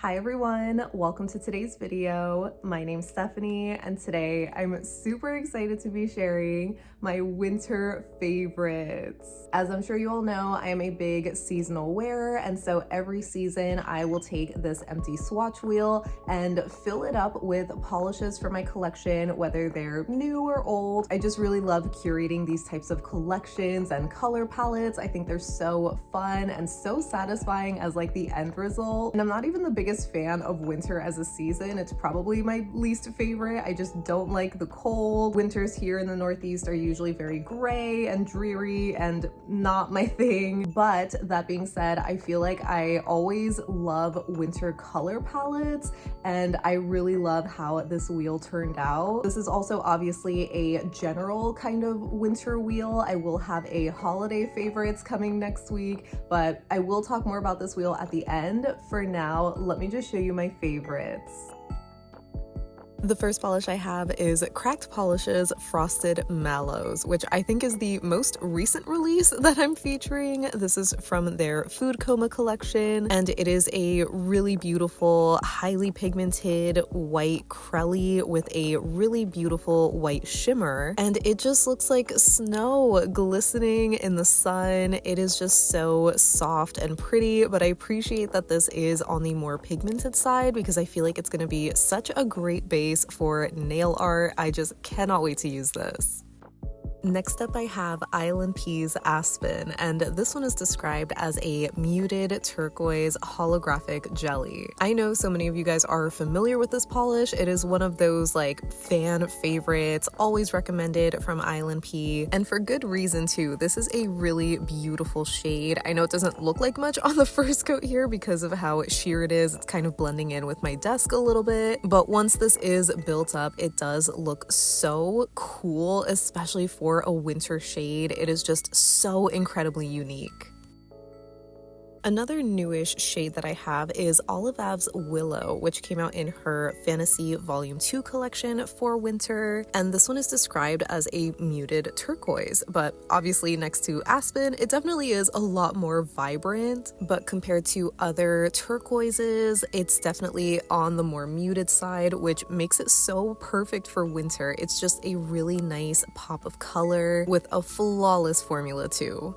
Hi everyone, welcome to today's video. My name's Stephanie and today I'm super excited to be sharing my winter favorites. As I'm sure you all know, I am a big seasonal wearer, and so every season I will take this empty swatch wheel and fill it up with polishes for my collection, whether they're new or old. I just really love curating these types of collections and color palettes. I think they're so fun and so satisfying as like the end result. And I'm not even the biggest fan of winter as a season. It's probably my least favorite. I just don't like the cold. Winters here in the Northeast are usually very gray and dreary and not my thing. But that being said, I feel like I always love winter color palettes, and I really love how this wheel turned out. This is also obviously a general kind of winter wheel. I will have a holiday favorites coming next week, but I will talk more about this wheel at the end. For now, let me just show you my favorites. The first polish I have is Cracked Polish's Frosted Mallows, which I think is the most recent release that I'm featuring. This is from their Food Coma collection, and it is a really beautiful, highly pigmented white crelly with a really beautiful white shimmer, and it just looks like snow glistening in the sun. It is just so soft and pretty, but I appreciate that this is on the more pigmented side because I feel like it's going to be such a great base for nail art. I just cannot wait to use this. Next up I have ILNP's Aspen, and this one is described as a muted turquoise holographic jelly. I know so many of you guys are familiar with this polish. It is one of those like fan favorites, always recommended from ILNP, and for good reason too. This is a really beautiful shade. I know it doesn't look like much on the first coat here because of how sheer it is. It's kind of blending in with my desk a little bit, but once this is built up, it does look so cool, especially for a winter shade. It is just so incredibly unique. Another newish shade that I have is Ave Willow, which came out in her Fantasy Volume 2 collection for winter, and this one is described as a muted turquoise, but obviously next to Aspen, it definitely is a lot more vibrant, but compared to other turquoises, it's definitely on the more muted side, which makes it so perfect for winter. It's just a really nice pop of color with a flawless formula too.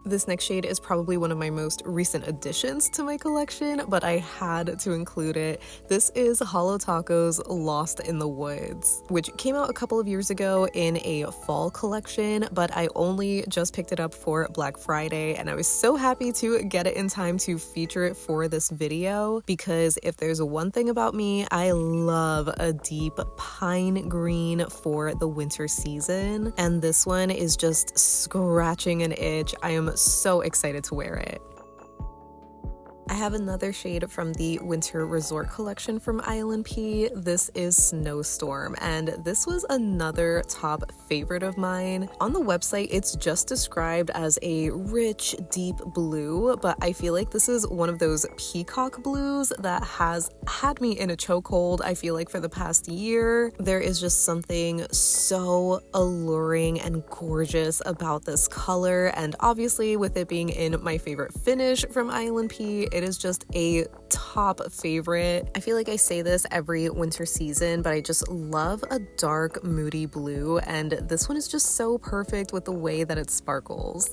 This next shade is probably one of my most recent additions to my collection, but I had to include it. This is Holo Taco's Lost in the Woods, which came out a couple of years ago in a fall collection, but I only just picked it up for Black Friday, and I was so happy to get it in time to feature it for this video, because if there's one thing about me, I love a deep pine green for the winter season, and this one is just scratching an itch. I am so excited to wear it. I have another shade from the Winter Resort collection from ILNP. This is Snowstorm, and this was another top favorite of mine. On the website, it's just described as a rich, deep blue, but I feel like this is one of those peacock blues that has had me in a chokehold, I feel like, for the past year. There is just something so alluring and gorgeous about this color, and obviously with it being in my favorite finish from ILNP, it is just a top favorite. I feel like I say this every winter season, but I just love a dark, moody blue, and this one is just so perfect with the way that it sparkles.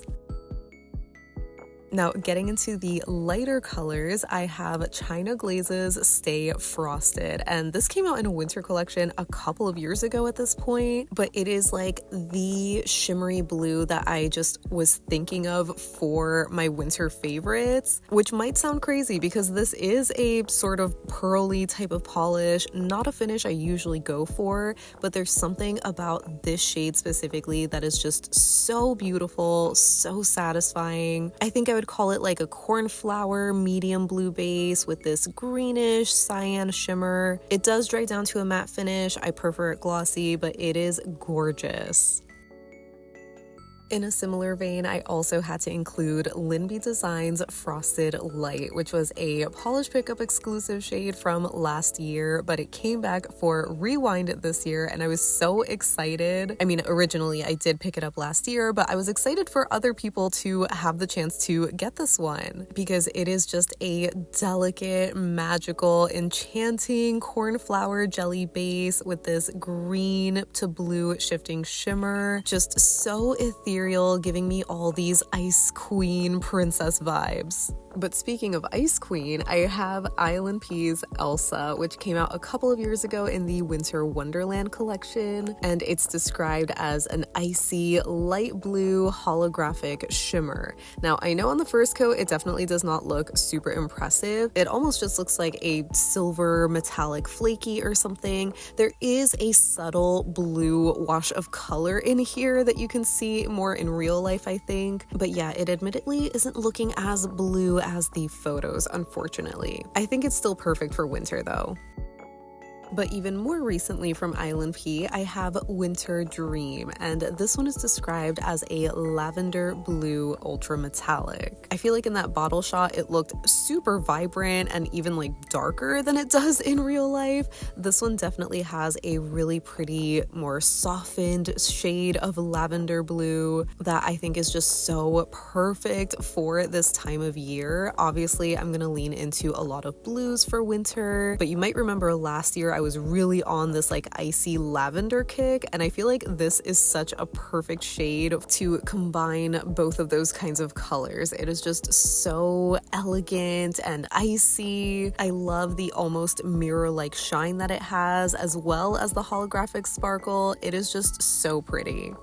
Now, getting into the lighter colors, I have China Glaze's Stay Frosted, and this came out in a winter collection a couple of years ago at this point, but it is like the shimmery blue that I just was thinking of for my winter favorites, which might sound crazy because this is a sort of pearly type of polish, not a finish I usually go for, but there's something about this shade specifically that is just so beautiful, so satisfying. I think I would call it like a cornflower medium blue base with this greenish cyan shimmer. It does dry down to a matte finish. I prefer it glossy, but it is gorgeous. In a similar vein, I also had to include LynBDesigns Frosted Light, which was a Polish pickup exclusive shade from last year, but it came back for Rewind this year, and I was so excited. I mean, originally I did pick it up last year, but I was excited for other people to have the chance to get this one because it is just a delicate, magical, enchanting cornflower jelly base with this green to blue shifting shimmer. Just so ethereal, giving me all these Ice Queen princess vibes. But speaking of Ice Queen, I have ILNP's Elsa, which came out a couple of years ago in the Winter Wonderland collection, and it's described as an icy, light blue holographic shimmer. Now, I know on the first coat, it definitely does not look super impressive. It almost just looks like a silver metallic flaky or something. There is a subtle blue wash of color in here that you can see more in real life, I think. But yeah, it admittedly isn't looking as blue as the photos, unfortunately. I think it's still perfect for winter though. But even more recently from ILNP, I have Winter Dream, and this one is described as a lavender blue ultra metallic. I feel like in that bottle shot, it looked super vibrant and even like darker than it does in real life. This one definitely has a really pretty, more softened shade of lavender blue that I think is just so perfect for this time of year. Obviously, I'm gonna lean into a lot of blues for winter, but you might remember last year I was really on this like icy lavender kick, and I feel like this is such a perfect shade to combine both of those kinds of colors. It is just so elegant and icy. I love the almost mirror-like shine that it has, as well as the holographic sparkle. It is just so pretty.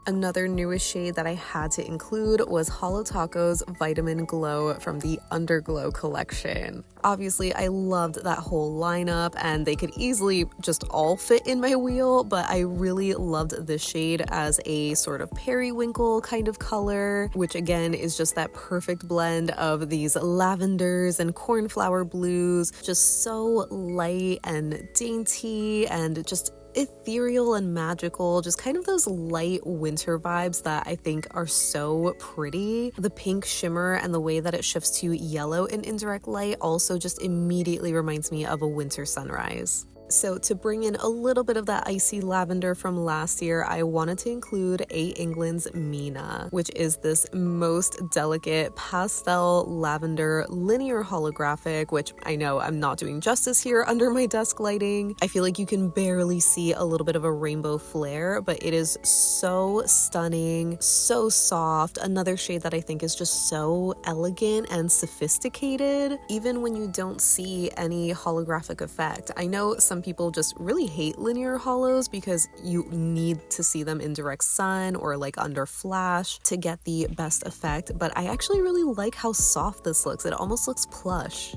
Another newest shade that I had to include was Holo Taco's Vitamin Glow from the Underglow collection. Obviously, I loved that whole lineup and they could easily just all fit in my wheel, but I really loved this shade as a sort of periwinkle kind of color, which again is just that perfect blend of these lavenders and cornflower blues, just so light and dainty and just ethereal and magical, just kind of those light winter vibes that I think are so pretty. The pink shimmer and the way that it shifts to yellow in indirect light also just immediately reminds me of a winter sunrise. So to bring in a little bit of that icy lavender from last year, I wanted to include England's Mina, which is this most delicate pastel lavender linear holographic, which I know I'm not doing justice here under my desk lighting. I feel like you can barely see a little bit of a rainbow flare, but it is so stunning, so soft. Another shade that I think is just so elegant and sophisticated, even when you don't see any holographic effect. I know some people just really hate linear holos because you need to see them in direct sun or like under flash to get the best effect, but I actually really like how soft this looks. It almost looks plush.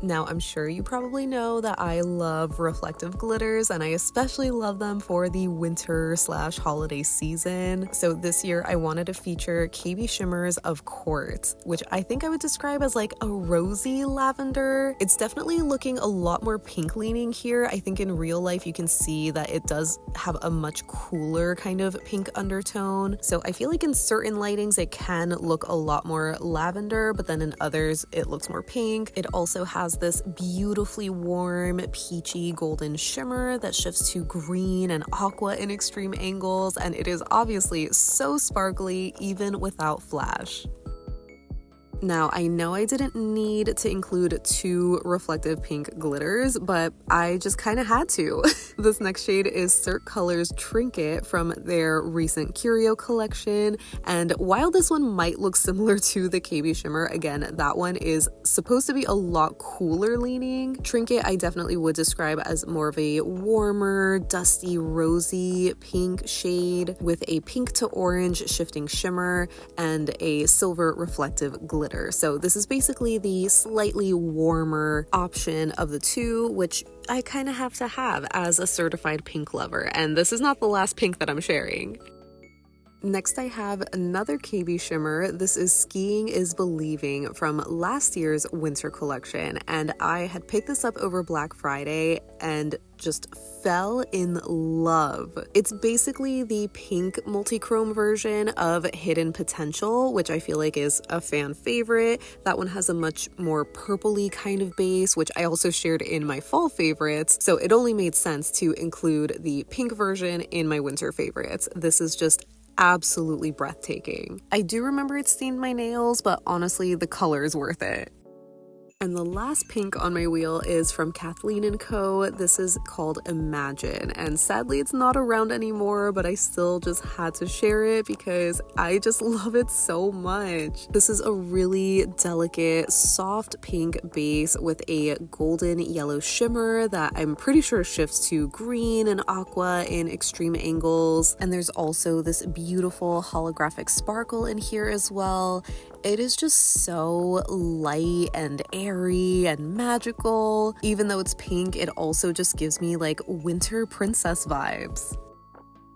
Now, I'm sure you probably know that I love reflective glitters, and I especially love them for the winter/holiday season. So this year I wanted to feature KBShimmer Of Quartz, which I think I would describe as like a rosy lavender. It's definitely looking a lot more pink leaning here. I think in real life you can see that it does have a much cooler kind of pink undertone. So I feel like in certain lightings it can look a lot more lavender, but then in others it looks more pink. It also has this beautifully warm, peachy golden shimmer that shifts to green and aqua in extreme angles, and it is obviously so sparkly even without flash. Now, I know I didn't need to include 2 reflective pink glitters, but I just kind of had to. This next shade is Cirque Colors Trinket from their recent Curio collection, and while this one might look similar to the KBShimmer, again, that one is supposed to be a lot cooler leaning. Trinket I definitely would describe as more of a warmer, dusty, rosy pink shade with a pink to orange shifting shimmer and a silver reflective glitter. So this is basically the slightly warmer option of the two, which I kind of have to have as a certified pink lover, and this is not the last pink that I'm sharing. Next, I have another KB shimmer. This is Skiing is Beliving from last year's winter collection, and I had picked this up over Black Friday and just fell in love. It's basically the pink multi-chrome version of Hidden Potential, which I feel like is a fan favorite. That one has a much more purpley kind of base, which I also shared in my fall favorites, so it only made sense to include the pink version in my winter favorites. This is just absolutely breathtaking. I do remember it stained my nails, but honestly, the color is worth it. And the last pink on my wheel is from Kathleen Co. This is called Imagine, and sadly it's not around anymore, but I still just had to share it because I just love it so much. This is a really delicate, soft pink base with a golden yellow shimmer that I'm pretty sure shifts to green and aqua in extreme angles. And there's also this beautiful holographic sparkle in here as well. It is just so light and airy and magical. Even though it's pink, it also just gives me like winter princess vibes.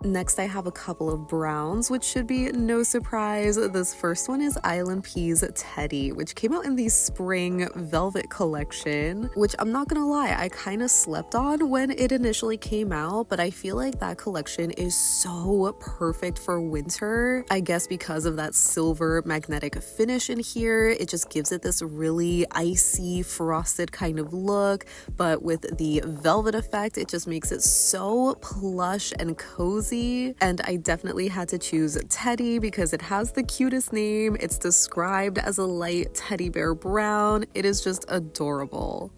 Next, I have a couple of browns, which should be no surprise. This first one is ILNP's Teddy, which came out in the spring velvet collection, which I'm not gonna lie, I kind of slept on when it initially came out, but I feel like that collection is so perfect for winter. I guess because of that silver magnetic finish in here, it just gives it this really icy, frosted kind of look, but with the velvet effect, it just makes it so plush and cozy. And I definitely had to choose Teddy because it has the cutest name. It's described as a light teddy bear brown. It is just adorable.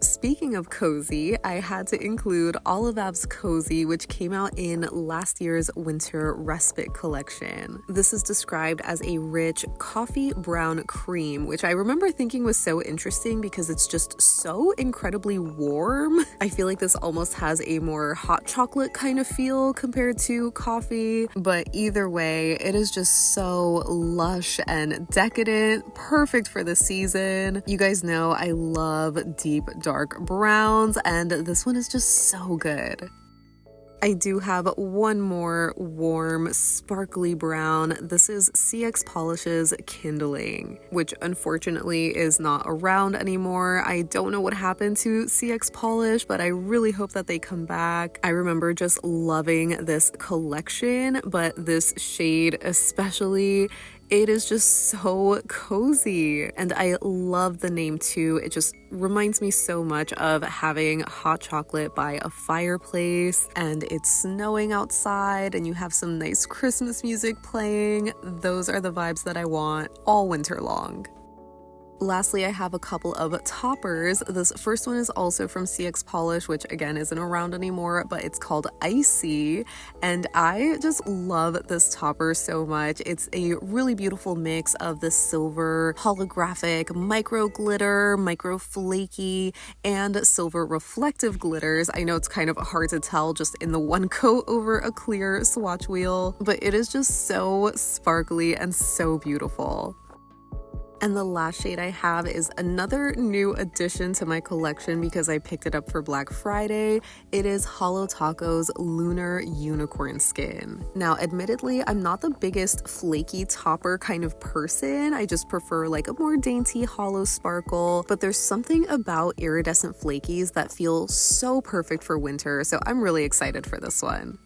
Speaking of cozy, I had to include Ave's Cozy, which came out in last year's winter respite collection. This is described as a rich coffee brown cream, which I remember thinking was so interesting because it's just so incredibly warm. I feel like this almost has a more hot chocolate kind of feel compared to coffee, but either way, it is just so lush and decadent, perfect for the season. You guys know I love deep dark browns, and this one is just so good. I do have one more warm, sparkly brown. This is CX Polish's Kindling, which unfortunately is not around anymore. I don't know what happened to CX Polish, but I really hope that they come back. I remember just loving this collection, but this shade especially, it is just so cozy, and I love the name too. It just reminds me so much of having hot chocolate by a fireplace and it's snowing outside and you have some nice Christmas music playing. Those are the vibes that I want all winter long. Lastly, I have a couple of toppers. This first one is also from CX Polish, which again isn't around anymore, but it's called Icyyy, and I just love this topper so much. It's a really beautiful mix of the silver holographic micro glitter, micro flaky, and silver reflective glitters. I know it's kind of hard to tell just in the one coat over a clear swatch wheel, but it is just so sparkly and so beautiful. And the last shade I have is another new addition to my collection because I picked it up for Black Friday. It is Holo Taco's Lunar Unicorn Skin. Now, admittedly, I'm not the biggest flaky topper kind of person. I just prefer like a more dainty hollow sparkle, but there's something about iridescent flakies that feel so perfect for winter, so I'm really excited for this one.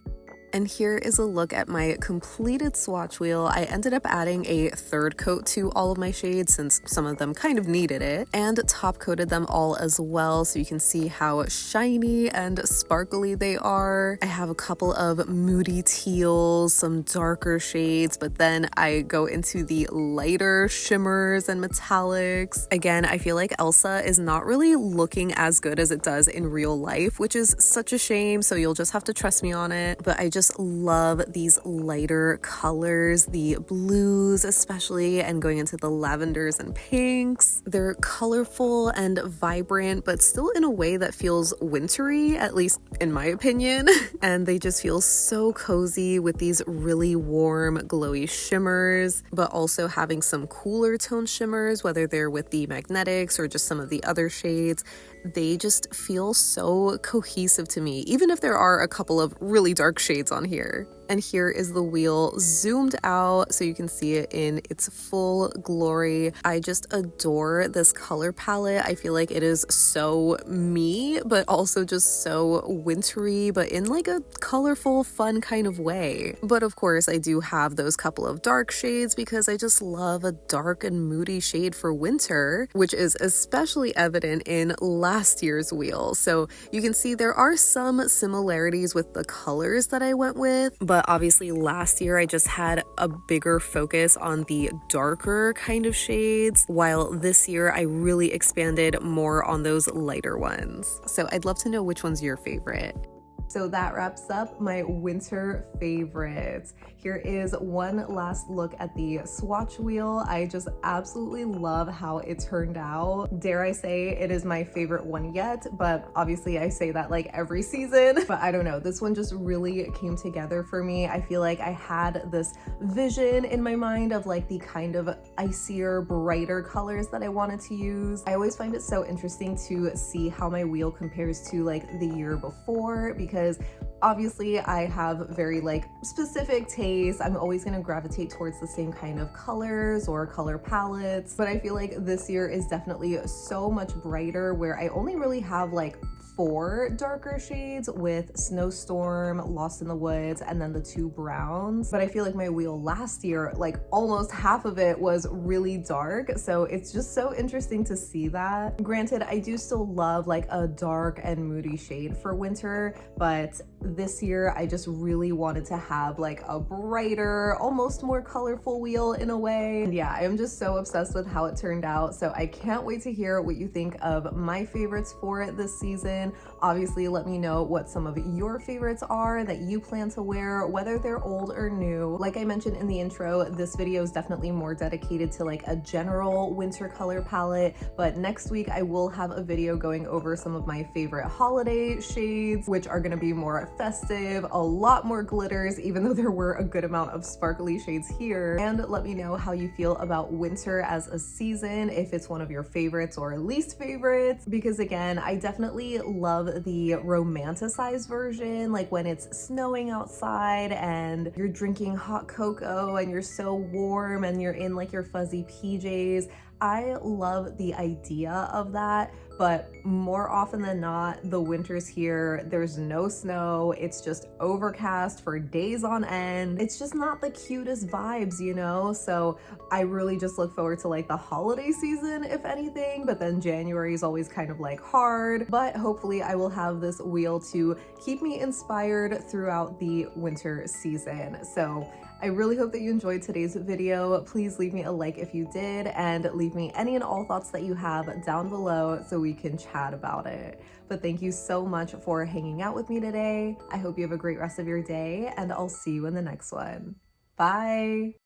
And here is a look at my completed swatch wheel. I ended up adding a third coat to all of my shades since some of them kind of needed it, and top coated them all as well so you can see how shiny and sparkly they are. I have a couple of moody teals, some darker shades, but then I go into the lighter shimmers and metallics. Again, I feel like Elsa is not really looking as good as it does in real life, which is such a shame, so you'll just have to trust me on it. But I just love these lighter colors, the blues especially, and going into the lavenders and pinks. They're colorful and vibrant, but still in a way that feels wintry, at least in my opinion. And they just feel so cozy with these really warm, glowy shimmers, but also having some cooler tone shimmers, whether they're with the magnetics or just some of the other shades. They just feel so cohesive to me, even if there are a couple of really dark shades on here. And here is the wheel zoomed out so you can see it in its full glory. I just adore this color palette. I feel like it is so me, but also just so wintry, but in like a colorful, fun kind of way. But of course, I do have those couple of dark shades because I just love a dark and moody shade for winter, which is especially evident in last year's wheel. So you can see there are some similarities with the colors that I went with, but obviously last year I just had a bigger focus on the darker kind of shades, while this year I really expanded more on those lighter ones. So I'd love to know which one's your favorite. So that wraps up my winter favorites. Here is one last look at the swatch wheel. I just absolutely love how it turned out. Dare I say it is my favorite one yet, but obviously I say that like every season. But I don't know, this one just really came together for me. I feel like I had this vision in my mind of like the kind of icier, brighter colors that I wanted to use. I always find it so interesting to see how my wheel compares to like the year before, because obviously I have very like specific tastes. I'm always going to gravitate towards the same kind of colors or color palettes, but I feel like this year is definitely so much brighter, where I only really have like 4 darker shades with Snowstorm, Lost in the Woods, and then the 2 browns. But I feel like my wheel last year, like almost half of it was really dark. So it's just so interesting to see that. Granted, I do still love like a dark and moody shade for winter, but this year I just really wanted to have like a brighter, almost more colorful wheel in a way. And yeah, I am just so obsessed with how it turned out. So I can't wait to hear what you think of my favorites for this season. Obviously, let me know what some of your favorites are that you plan to wear, whether they're old or new. Like I mentioned in the intro, this video is definitely more dedicated to like a general winter color palette, but next week I will have a video going over some of my favorite holiday shades, which are going to be more festive, a lot more glitters, even though there were a good amount of sparkly shades here. And let me know how you feel about winter as a season, if it's one of your favorites or least favorites, because again, I definitely love the romanticized version, like when it's snowing outside and you're drinking hot cocoa and you're so warm and you're in like your fuzzy PJs. I love the idea of that, but more often than not, the winters here, there's no snow, it's just overcast for days on end. It's just not the cutest vibes, you know? So I really just look forward to like the holiday season, if anything, but then January is always kind of like hard. But hopefully I will have this wheel to keep me inspired throughout the winter season. So I really hope that you enjoyed today's video. Please leave me a like if you did, and leave me any and all thoughts that you have down below so we can chat about it. But thank you so much for hanging out with me today. I hope you have a great rest of your day, and I'll see you in the next one. Bye!